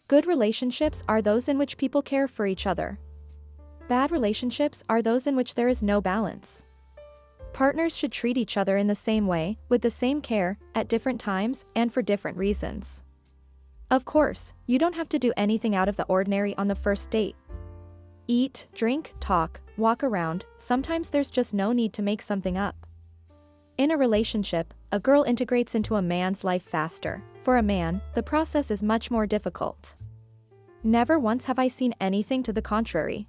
Good relationships are those in which people care for each other. Bad relationships are those in which there is no balance. Partners should treat each other in the same way, with the same care, at different times, and for different reasons. Of course, you don't have to do anything out of the ordinary on the first date. Eat, drink, talk, walk around, sometimes there's just no need to make something up. In a relationship, a girl integrates into a man's life faster. For a man, the process is much more difficult. Never once have I seen anything to the contrary.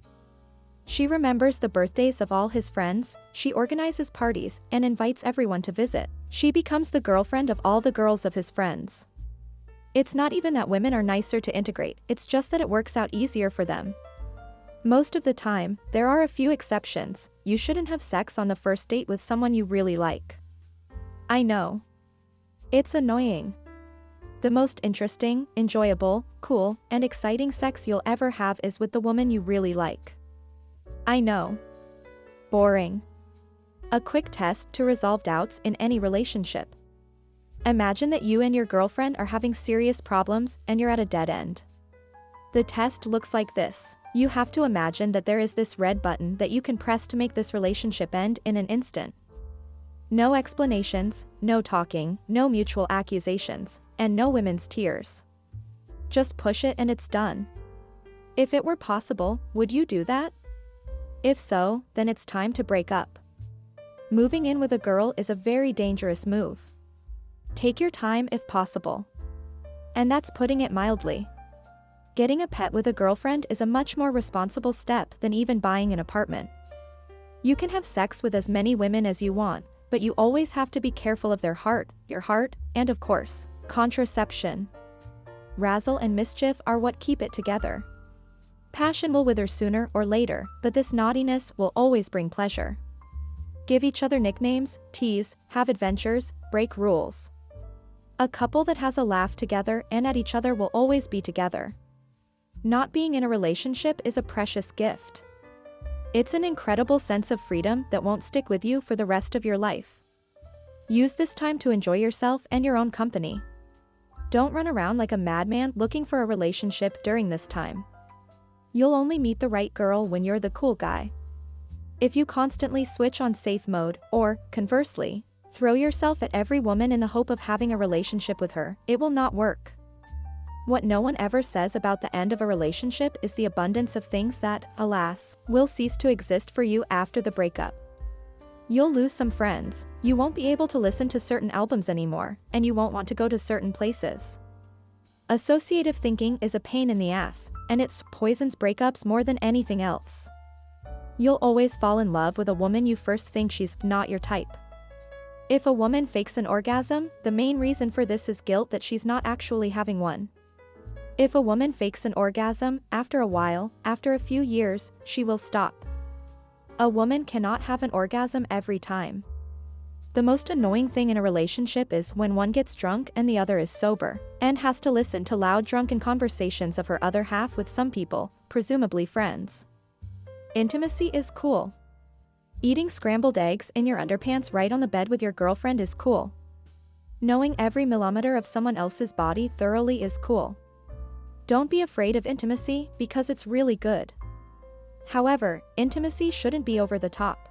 She remembers the birthdays of all his friends, she organizes parties and invites everyone to visit. She becomes the girlfriend of all the girls of his friends. It's not even that women are nicer to integrate, it's just that it works out easier for them. Most of the time, there are a few exceptions. You shouldn't have sex on the first date with someone you really like. I know. It's annoying. The most interesting, enjoyable, cool, and exciting sex you'll ever have is with the woman you really like. I know. Boring. A quick test to resolve doubts in any relationship. Imagine that you and your girlfriend are having serious problems and you're at a dead end. The test looks like this. You have to imagine that there is this red button that you can press to make this relationship end in an instant. No explanations, no talking, no mutual accusations, and no women's tears. Just push it and it's done. If it were possible, would you do that? If so, then it's time to break up. Moving in with a girl is a very dangerous move. Take your time if possible. And that's putting it mildly. Getting a pet with a girlfriend is a much more responsible step than even buying an apartment. You can have sex with as many women as you want, but you always have to be careful of their heart, your heart, and of course, contraception. Razzle and mischief are what keep it together. Passion will wither sooner or later, but this naughtiness will always bring pleasure. Give each other nicknames, tease, have adventures, break rules. A couple that has a laugh together and at each other will always be together. Not being in a relationship is a precious gift. It's an incredible sense of freedom that won't stick with you for the rest of your life. Use this time to enjoy yourself and your own company. Don't run around like a madman looking for a relationship during this time. You'll only meet the right girl when you're the cool guy. If you constantly switch on safe mode, or, conversely, throw yourself at every woman in the hope of having a relationship with her, it will not work. What no one ever says about the end of a relationship is the abundance of things that, alas, will cease to exist for you after the breakup. You'll lose some friends, you won't be able to listen to certain albums anymore, and you won't want to go to certain places. Associative thinking is a pain in the ass, and it poisons breakups more than anything else. You'll always fall in love with a woman you first think she's not your type. If a woman fakes an orgasm, the main reason for this is guilt that she's not actually having one. If a woman fakes an orgasm, after a while, after a few years, she will stop. A woman cannot have an orgasm every time. The most annoying thing in a relationship is when one gets drunk and the other is sober, and has to listen to loud drunken conversations of her other half with some people, presumably friends. Intimacy is cool. Eating scrambled eggs in your underpants right on the bed with your girlfriend is cool. Knowing every millimeter of someone else's body thoroughly is cool. Don't be afraid of intimacy, because it's really good. However, intimacy shouldn't be over the top.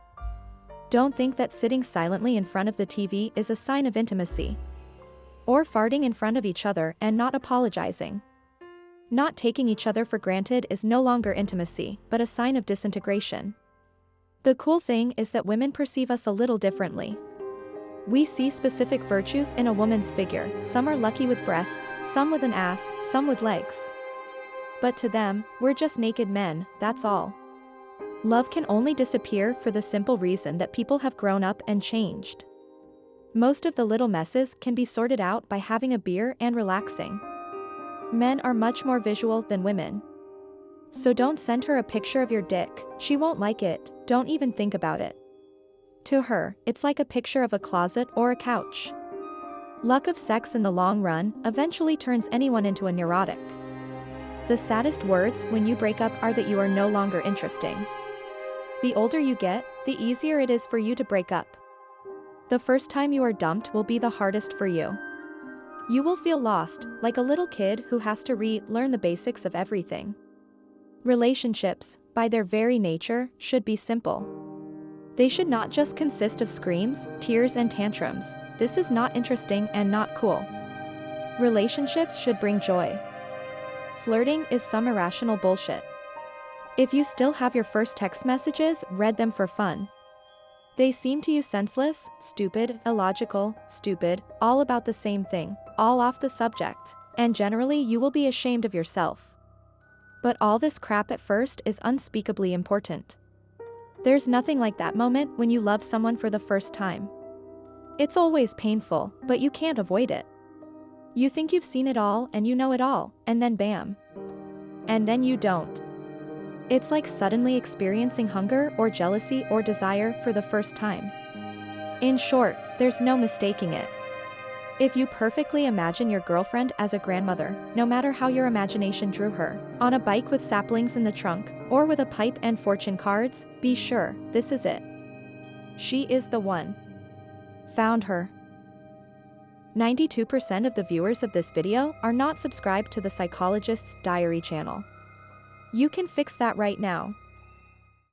Don't think that sitting silently in front of the TV is a sign of intimacy. Or farting in front of each other and not apologizing. Not taking each other for granted is no longer intimacy, but a sign of disintegration. The cool thing is that women perceive us a little differently. We see specific virtues in a woman's figure. Some are lucky with breasts, some with an ass, some with legs. But to them, we're just naked men, that's all. Love can only disappear for the simple reason that people have grown up and changed. Most of the little messes can be sorted out by having a beer and relaxing. Men are much more visual than women. So don't send her a picture of your dick, she won't like it, don't even think about it. To her, it's like a picture of a closet or a couch. Luck of sex in the long run eventually turns anyone into a neurotic. The saddest words when you break up are that you are no longer interesting. The older you get, the easier it is for you to break up. The first time you are dumped will be the hardest for you. You will feel lost, like a little kid who has to relearn the basics of everything. Relationships, by their very nature, should be simple. They should not just consist of screams, tears, and tantrums. This is not interesting and not cool. Relationships should bring joy. Flirting is some irrational bullshit. If you still have your first text messages, read them for fun. They seem to you senseless, stupid, illogical, stupid, all about the same thing, all off the subject, and generally you will be ashamed of yourself. But all this crap at first is unspeakably important. There's nothing like that moment when you love someone for the first time. It's always painful, but you can't avoid it. You think you've seen it all and you know it all, and then bam. And then you don't. It's like suddenly experiencing hunger or jealousy or desire for the first time. In short, there's no mistaking it. If you perfectly imagine your girlfriend as a grandmother, no matter how your imagination drew her, on a bike with saplings in the trunk, or with a pipe and fortune cards, be sure, this is it. She is the one. Found her. 92% of the viewers of this video are not subscribed to the Psychologist's Diary channel. You can fix that right now.